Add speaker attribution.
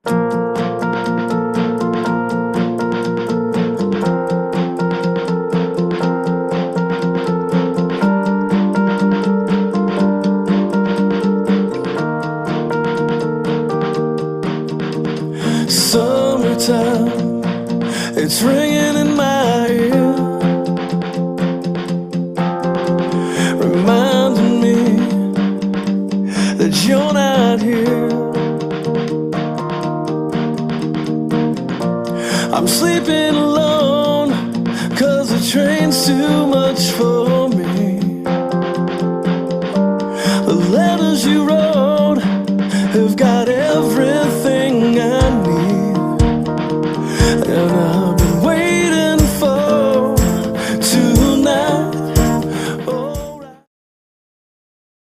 Speaker 1: Summertime, it's ringing in my ear, reminding me that you're not here. I'm sleeping alone, 'cause the train's too much for